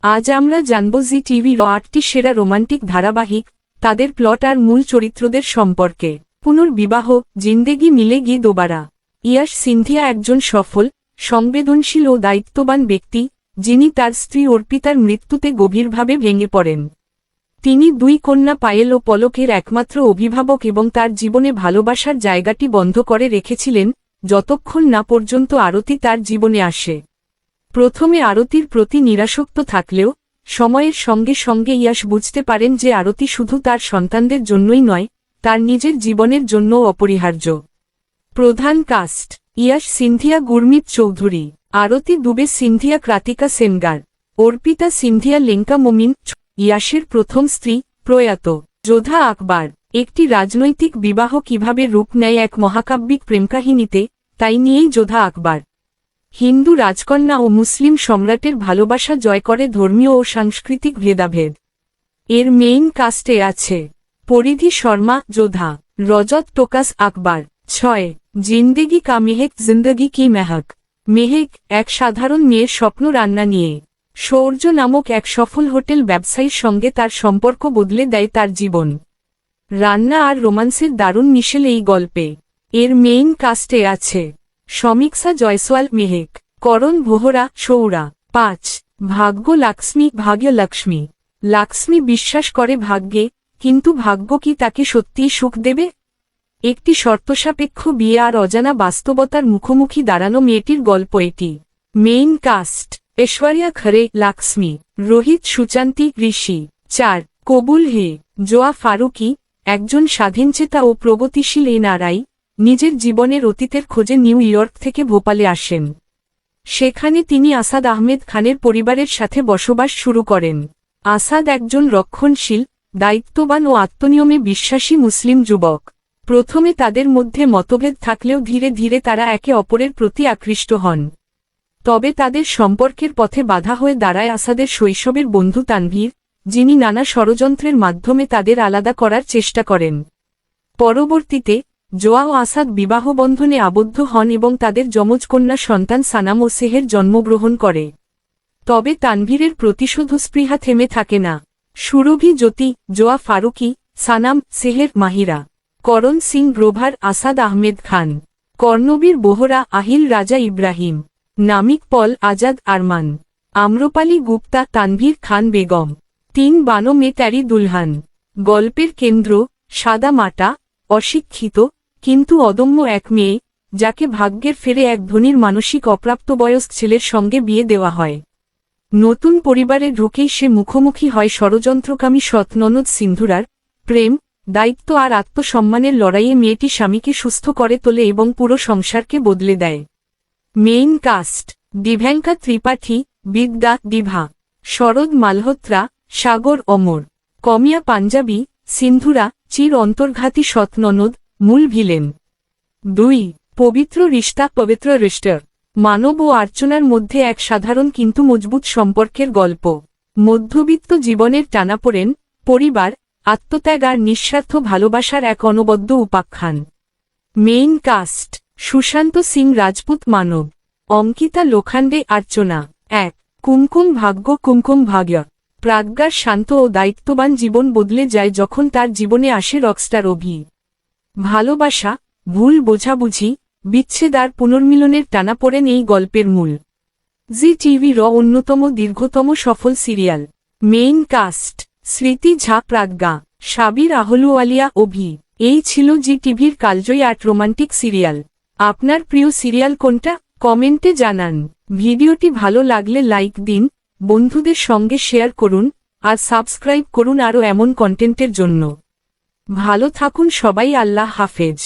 আজ আমরা জানব জি টিভির ৮টি সেরা রোমান্টিক ধারাবাহিক, তাদের প্লট আর মূল চরিত্রদের সম্পর্কে। পুনর্বিবাহ, জিন্দেগি মিলেগি দোবারা। ইয়াশ সিনথিয়া একজন সফল, সংবেদনশীল ও দায়িত্ববান ব্যক্তি, যিনি তার স্ত্রী অর্পিতার মৃত্যুতে গভীরভাবে ভেঙে পড়েন। তিনি দুই কন্যা পায়েল ও পলকের একমাত্র অভিভাবক এবং তার জীবনে ভালোবাসার জায়গাটি বন্ধ করে রেখেছিলেন, যতক্ষণ না পর্যন্ত আরতি তার জীবনে আসে। প্রথমে আরতির প্রতি নিরাসক্ত থাকলেও সময়ের সঙ্গে সঙ্গে ইয়াশ বুঝতে পারেন যে আরতি শুধু তার সন্তানদের জন্যই নয়, তার নিজের জীবনের জন্যও অপরিহার্য। প্রধান cast: Yash Cynthia Gurmeet Choudhary, Aarti Dubey Cynthia Kratika Sengar, Arpita Cynthia Lenka Momin. ইয়াশের প্রথম স্ত্রী প্রয়াত যোধা আকবর। একটি রাজনৈতিক বিবাহ কিভাবে রূপ নেয় এক মহাকাব্যিক প্রেমকাহিনীতে, তাই নিয়েই যোধা আকবর। হিন্দু রাজকন্যা ও মুসলিম সম্রাটের ভালোবাসা জয় করে ধর্মীয় ও সাংস্কৃতিক ভেদাভেদ। এর মেইন কাস্টে আছে পরিধি শর্মা যোধা, রজত টোকাস আকবর। ৬. জিন্দেগি কা মেহেক জিন্দগি কি মেহক। মেহেক এক সাধারণ মেয়ের স্বপ্ন রান্না নিয়ে। শৌর্য নামক এক সফল হোটেল ব্যবসায়ীর সঙ্গে তার সম্পর্ক বদলে দেয় তার জীবন। রান্না আর রোমান্সের দারুণ মিশেল এই গল্পে। এর মেইন কাস্টে আছে সমীক্ষা জয়সওয়াল মেহেক, করণ ভোহরা সৌরা। ৫. ভাগ্য লাক্সমি ভাগ্যলক্ষ্মী। লাক্সমি বিশ্বাস করে ভাগ্যে, কিন্তু ভাগ্য কি তাকে সত্যিই সুখ দেবে? একটি শর্তসাপেক্ষ বিয়ে আর অজানা বাস্তবতার মুখোমুখি দাঁড়ানো মেয়েটির গল্প এটি। মেইন কাস্ট: ঐশ্বরিয়া খরে লাক্সমি, রোহিত সুচান্তি ঋষি। ৪. কবুল হে জোয়া ফারুকি, একজন স্বাধীনচেতা ও প্রগতিশীল এনআরআই, নিজের জীবনের অতীতের খোঁজে নিউ ইয়র্ক থেকে ভোপালে আসেন। সেখানে তিনি আসাদ আহমেদ খানের পরিবারের সাথে বসবাস শুরু করেন। আসাদ একজন রক্ষণশীল, দায়িত্ববান ও আত্মনিয়মে বিশ্বাসী মুসলিম যুবক। প্রথমে তাদের মধ্যে মতভেদ থাকলেও ধীরে ধীরে তারা একে অপরের প্রতি আকৃষ্ট হন। তবে তাদের সম্পর্কের পথে বাধা হয়ে দাঁড়ায় আসাদের শৈশবের বন্ধু তানভীর, যিনি নানা ষড়যন্ত্রের মাধ্যমে তাদের আলাদা করার চেষ্টা করেন। পরবর্তীতে জোয়া ও আসাদ বিবাহবন্ধনে আবদ্ধ হন এবং তাদের যমজ কন্যা সন্তান সানাম ও সেহের জন্মগ্রহণ করে। তবে তানভীরের প্রতিশোধস্পৃহা থেমে থাকে না। সুরভি জ্যোতি, জোয়া ফারুকি, সানাম, সেহের মাহিরা, করণ সিং গ্রোভার, আসাদ আহমেদ খান, কর্ণবীর বোহরা, আহিল রাজা ইব্রাহিম, নামিক পল, আজাদ আরমান, আম্রপালি গুপ্তা, তানভীর খান বেগম। ৩. বানো মে তেরি দুলহান। গল্পের কেন্দ্র সাদা মাটা, অশিক্ষিত, কিন্তু অদম্য এক মেয়ে, যাকে ভাগ্যের ফেরে এক ধনীর মানসিক অপ্রাপ্তবয়স্ক ছেলের সঙ্গে বিয়ে দেওয়া হয়। নতুন পরিবারে ঢুকেই সে মুখোমুখি হয় ষড়যন্ত্রকামী সৎ ননদ সিন্ধুরার। প্রেম, দায়িত্ব আর আত্মসম্মানের লড়াইয়ে মেয়েটি স্বামীকে সুস্থ করে তোলে এবং পুরো সংসারকে বদলে দেয়। মেইন কাস্ট: দিভ্যাঙ্কা ত্রিপাঠী, বিদ্যা ডিভা, শরদ মালহোত্রা, সাগর অমর, কমিয়া পাঞ্জাবি, সিন্ধুরা চির অন্তর্ঘাতী সৎ ননদ, মূল ভিলেন। ২. পবিত্র রিশতা পবিত্র রিশতা। মানব ও আর্চনার মধ্যে এক সাধারণ কিন্তু মজবুত সম্পর্কের গল্প। মধ্যবিত্ত জীবনের টানাপোড়েন, পরিবার, আত্মত্যাগ আর নিঃস্বার্থ ভালোবাসার এক অনবদ্য উপাখ্যান। মেইন কাস্ট: সুশান্ত সিং রাজপুত মানব, অঙ্কিতা লোখান্ডে আর্চনা। ১. কুমকুম ভাগ্য কুমকুম ভাগ্য। প্রাজ্ঞার শান্ত ও দায়িত্ববান জীবন বদলে যায় যখন তার জীবনে আসে রকস্টার অভি। ভালোবাসা, ভুল বোঝাবুঝি, বিচ্ছেদ আর পুনর্মিলনের টানাপোড়েন এই গল্পের মূল। জি টিভির অন্যতম দীর্ঘতম সফল সিরিয়াল। মেইন কাস্ট: স্মৃতি ঝা, প্রাজ্ঞা, সাবির আহলুওয়ালিয়া, অভি। এই ছিল জি টিভির কালজয়ী ৮ রোমান্টিক সিরিয়াল। আপনার প্রিয় সিরিয়াল কোনটা, কমেন্টে জানান। ভিডিওটি ভালো লাগলে লাইক দিন, বন্ধুদের সঙ্গে শেয়ার করুন, আর সাবস্ক্রাইব করুন আরও এমন কন্টেন্টের জন্য। ভালো থাকুন সবাই, আল্লাহ হাফেজ।